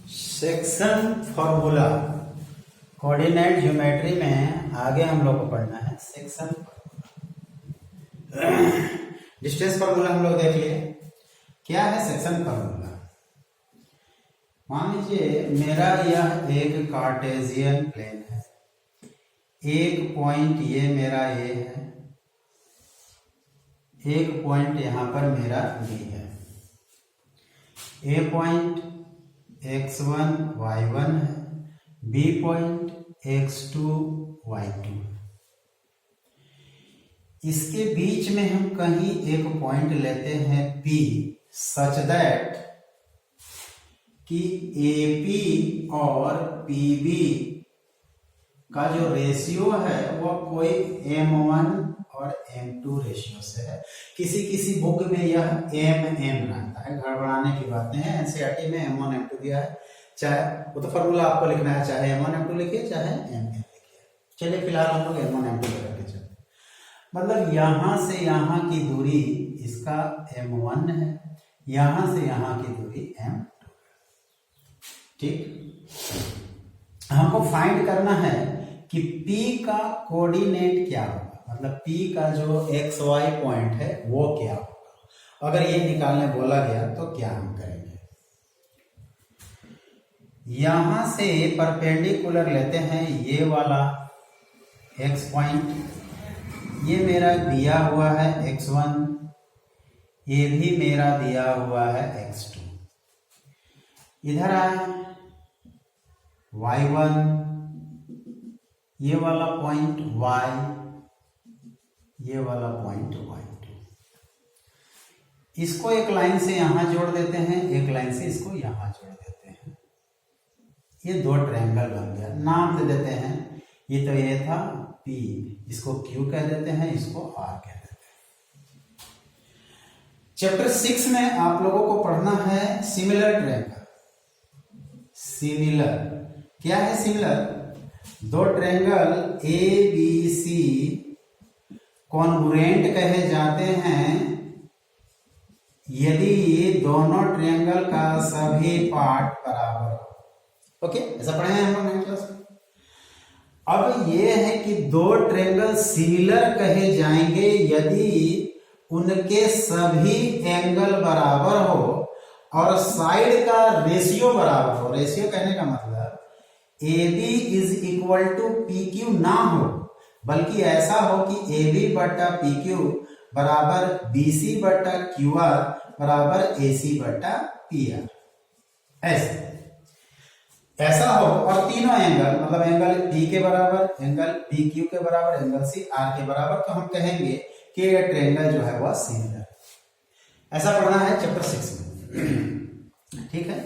Section formula coordinate geometry में आगे हम लोग को पढ़ना है सेक्शन डिस्टेंस फॉर्मूला हम लोग देख लिए। क्या है सेक्शन फॉर्मूला? मान लीजिए मेरा यह एक कार्टेशियन प्लेन है, एक पॉइंट ये मेरा ए है, एक पॉइंट यहां पर मेरा बी है। ए पॉइंट x1 y1 है, बी पॉइंट x2 y2। इसके बीच में हम कहीं एक पॉइंट लेते हैं P सच दैट कि AP और PB का जो रेशियो है वह कोई M1 और M2 रेशियो से है। किसी किसी बुक में यह MM रहता है, गड़बड़ाने की बात नहीं है। एनसीईआरटी में M1 M2 दिया है, चाहे वो तो फॉर्मूला आपको लिखना है, चाहे M1 M2 लिखिए चाहे MM लिखिए। चलिए फिलहाल हम लोग M1 M2 लेकर के चलते हैं। मतलब यहां से यहां की दूरी इसका M1 है, यहां से यहां की दूरी M2। ठीक, हमको फाइंड करना है कि P का कोऑर्डिनेट क्या होगा, मतलब P का जो XY पॉइंट है वो क्या होगा। अगर ये निकालने बोला गया तो क्या हम करेंगे? यहां से परपेंडिकुलर लेते हैं ये वाला X पॉइंट, ये मेरा दिया हुआ है X1, ये भी मेरा दिया हुआ है X2। इधर आए Y1, ये वाला पॉइंट Y, ये वाला पॉइंट Y2। इसको एक लाइन से यहां जोड़ देते हैं, एक लाइन से इसको यहां जोड़ देते हैं। ये दो ट्रायंगल बन गया। नाम दे देते हैं, ये तो ये था P, इसको Q कह देते हैं, इसको R कह देते हैं। चैप्टर 6 में आप लोगों को पढ़ना है सिमिलर ट्रायंगल। सिमिलर क्या है? सिमिलर दो ट्रायंगल ABC कॉन्ग्रुएंट कहे जाते हैं यदि दोनों ट्रायंगल का सभी पार्ट बराबर हो। ओके, ऐसा पढ़े हैं हम लोग नई क्लास में। अब ये है कि दो ट्रायंगल सिमिलर कहे जाएंगे यदि उनके सभी एंगल बराबर हो और साइड का रेशियो बराबर हो। रेशियो कहने का मतलब AB is equal to PQ ना हो, बल्कि ऐसा हो कि AB बटा PQ बराबर BC बटा QR बराबर AC बटा PR। ऐसा हो और तीनों एंगल, मतलब एंगल P के बराबर, एंगल PQ के बराबर, एंगल CR के बराबर, तो हम कहेंगे कि ये ट्रायंगल जो है वह सिमिलर। ऐसा पढ़ना है चैप्टर 6 में। ठीक है,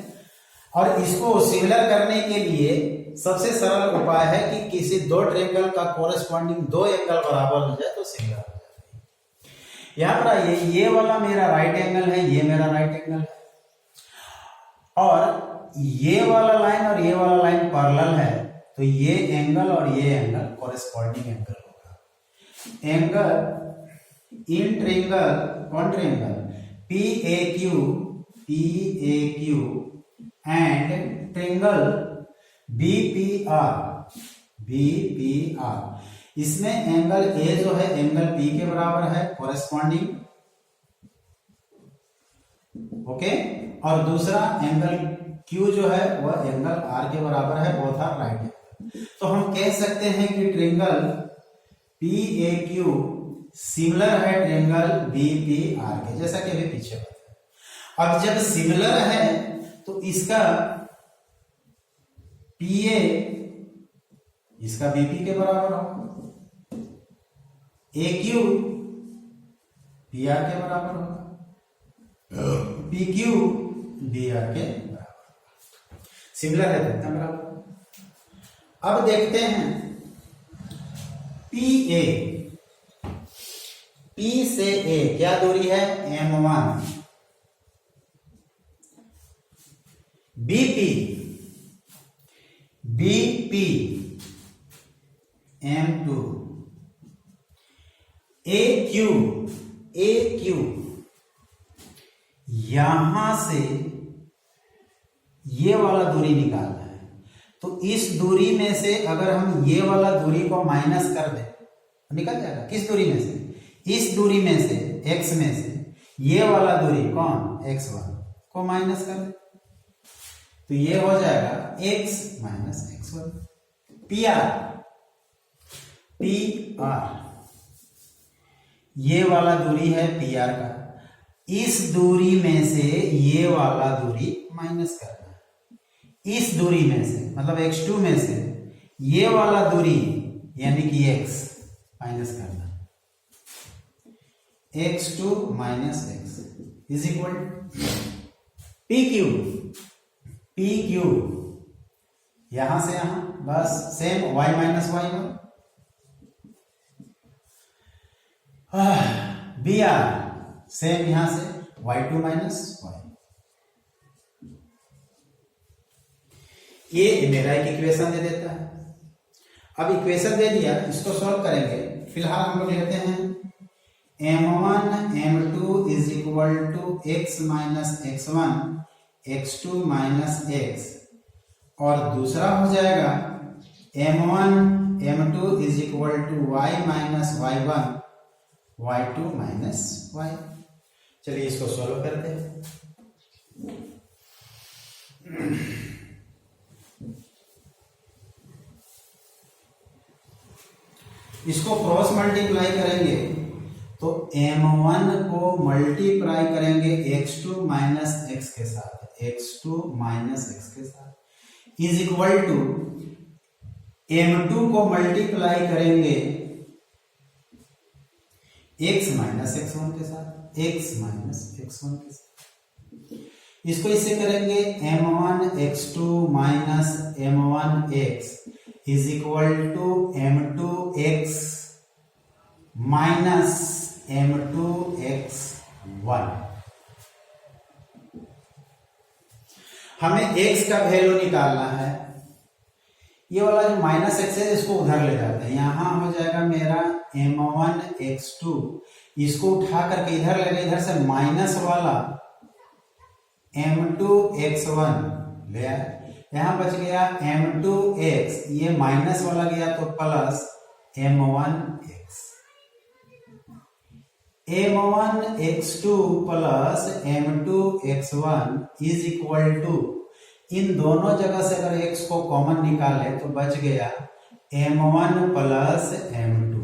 और इसको सिमिलर करने के लिए सबसे सरल उपाय है कि किसी दो ट्रायंगल का कोरेस्पॉन्डिंग दो एंगल बराबर हो जाए तो सिमिलर हो जाए। यहां पर आइए, ये वाला मेरा राइट एंगल है, ये मेरा राइट एंगल है, और ये वाला लाइन और ये वाला लाइन पैरेलल है, तो ये एंगल और ये एंगल कोरेस्पॉन्डिंग एंगल होगा। एंगल इन ट्रायंगल, कौन triangle? PAQ and triangle BPR। इसमें एंगल A जो है एंगल P के बराबर है कोरेस्पॉन्डिंग, ओके, और दूसरा एंगल Q जो है वह एंगल R के बराबर है, बोथ आर राइट एंगल। तो हम कह सकते हैं कि ट्रायंगल PAQ सिमिलर है ट्रायंगल BPR के, जैसा कि अभी पीछे बताया। अब जब सिमिलर है तो इसका PA इसका BP के बराबर होगा, AQ PR के बराबर होगा, PQ BR के बराबर। सिमिलर है तो एकदम बराबर। अब देखते हैं PA, P से A क्या दूरी है? M1। BP M2। AQ यहां से ये वाला दूरी निकालना है। तो इस दूरी में से अगर हम ये वाला दूरी को माइनस कर दें तो निकल जाएगा। किस दूरी में से? इस दूरी में से, x में से ये वाला दूरी कौन, x1 को माइनस कर दे तो ये हो जाएगा x माइनस x1। PR ये वाला दूरी है PR का, इस दूरी में से ये वाला दूरी माइनस करना है। इस दूरी में से मतलब x2 में से ये वाला दूरी यानी कि x माइनस करना, x2 minus x is equal PQ यहां से यहां बस same y minus y1। BR same यहां से y2 माइनस y। ये मेरा एक इक्वेशन दे देता है। अब इक्वेशन दे दिया, इसको सॉल्व करेंगे। फिलहाल हम लोग लेते हैं m1 m2 is equal to x minus x1 x2 minus x, और दूसरा हो जाएगा m1 m2 is equal to y minus y1 y2 minus y। चलिए इसको सॉल्व करते हैं। इसको क्रॉस मल्टीप्लाई करेंगे तो m1 को मल्टीप्लाई करेंगे x2 माइनस x के साथ, x2 माइनस x के साथ इज इक्वल टू m2 को मल्टीप्लाई करेंगे x माइनस x1 के साथ, x माइनस x1 के साथ। इसको इससे करेंगे m1 x2 minus m1 x is equal to m2 x minus m2 x1। हमें x का वैल्यू निकालना है। ये वाला जो माइनस x है इसको उधर ले जाते हैं, यहां हो जाएगा मेरा m1 x2, इसको उठा करके इधर ले गए, इधर से माइनस वाला m2 x1 ले आए, यहां बच गया m2 x, ये माइनस वाला गया तो plus m1 x, m1 x2 plus m2 x1 is equal to, इन दोनों जगह से अगर x को कॉमन निकाले तो बच गया m1 प्लस m2।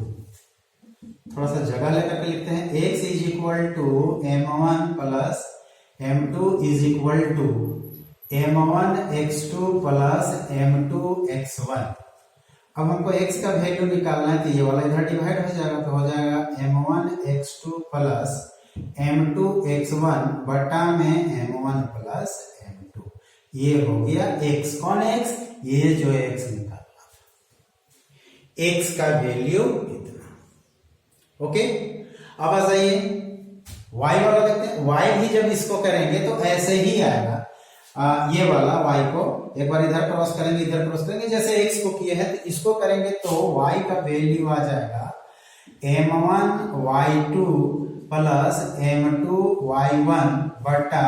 थोड़ा सा जगह लेकर के लिखते हैं, x is equal to m1 plus m2 is equal to m1 x2 plus m2 x1। अब हमको x का वैल्यू निकालना है तो ये वाला इधर डिवाइड हो जाएगा, तो हो जाएगा m1 x2 plus m2 x1 बटा में m1 प्लस m2। ये हो गया x। कौन x? ये जो x निकालना, x का वैल्यू इतना। ओके, अब आ जाइए y वाला देखते हैं। y भी जब इसको करेंगे तो ऐसे ही आएगा। ये वाला y को एक बार इधर क्रॉस करेंगे, इधर क्रॉस करेंगे, जैसे x को किए हैं तो इसको करेंगे तो y का वैल्यू आ जाएगा m1 y2 plus m2 y1 बटा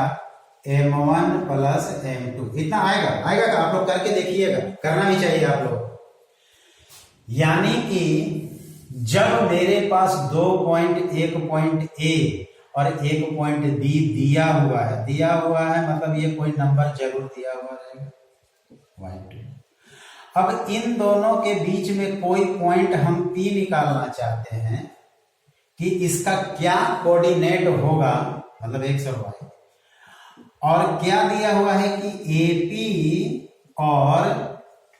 m1 प्लस m2। इतना आएगा, आएगा का आप लोग करके देखिएगा, करना भी चाहिए आप लोग। यानी कि जब मेरे पास 2 पॉइंट, एक पॉइंट A और एक पॉइंट B दिया हुआ है मतलब ये कोई नंबर जरूर दिया हुआ रहेगा y2। अब इन दोनों के बीच में कोई पॉइंट हम P निकालना चाहते हैं कि इसका क्या कोऑर्डिनेट होगा, मतलब x और y, और क्या दिया हुआ है कि AP और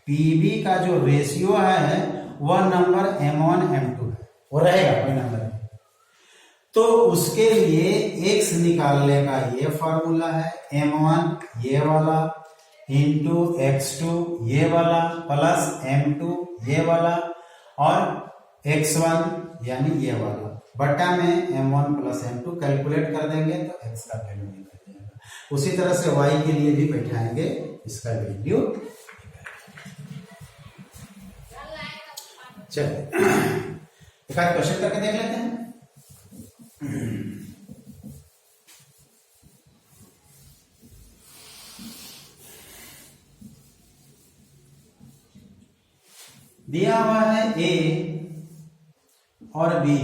PB का जो रेशियो है वह नंबर m1 m2 है, वो रहेगा कोई नंबर। तो उसके लिए x निकालने का ये फॉर्मूला है, m1 ये वाला इंटू x2 ये वाला प्लस m2 ये वाला और x1 यानी ये वाला बटा में m1 प्लस m2। कैलकुलेट कर देंगे तो x का वैल्यू निकल जाएगा। उसी तरह से y के लिए भी बैठाएंगे, इसका वैल्यू। चलिए एक आध क्वेश्चन करके देख लेते हैं। दिया हुआ है ए और बी।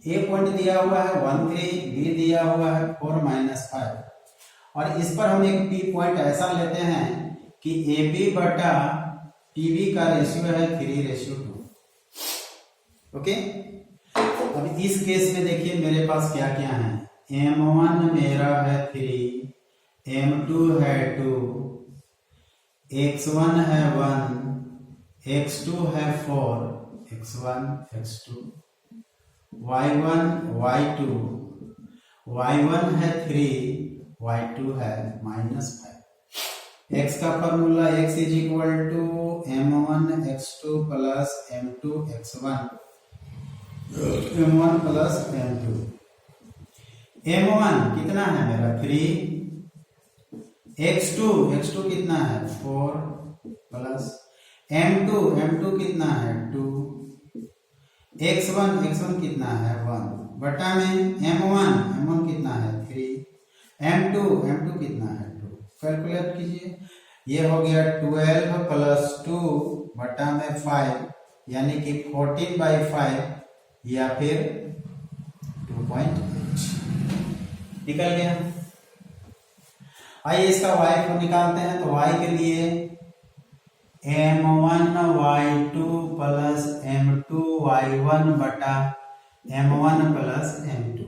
ए पॉइंट दिया हुआ है 1 3, बी दिया हुआ है 4 -5, और इस पर हम एक पी पॉइंट ऐसा लेते हैं कि ए बी बटा पी बी का रेशियो है 3:2। ओके, अब इस केस में देखिए मेरे पास क्या क्या है। M1 मेरा है 3, M2 है 2, X1 है 1, X2 है 4, X1 X2, Y1 Y2, Y1 है 3, Y2 है -5। X का formula X is equal to M1 X2 plus M2 X1, M1 plus M2। M1 कितना है मेरा 3, X2 कितना है 4 प्लस M2 कितना है 2, X1 कितना है 1 बटा में M1 कितना है 3, M2 कितना है 2। कैलकुलेट कीजिए, ये हो गया 12 प्लस 2 बटा में 5, यानी कि 14/5 या फिर 2.8 निकल गया। आइए इसका y को निकालते हैं। तो y के लिए M1 Y2 plus M2 Y1 बटा M1 प्लस M2।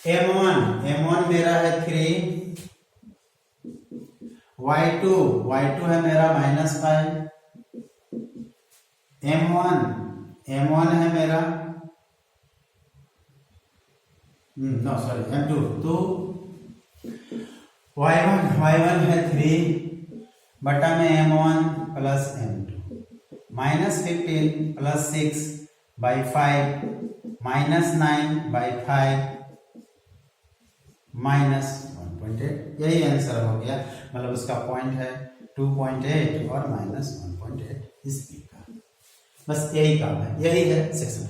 M1 मेरा है 3, Y2 है मेरा -5, M1 है मेरा M2, तो Y1 है 3 बटा में M1 प्लस M2, -15 प्लस 6/5 -9/5 -1.8। यही आंसर हो गया, मतलब उसका पॉइंट है 2.8 और -1.8 इस का। बस यही काम है, यही है सेक्शन।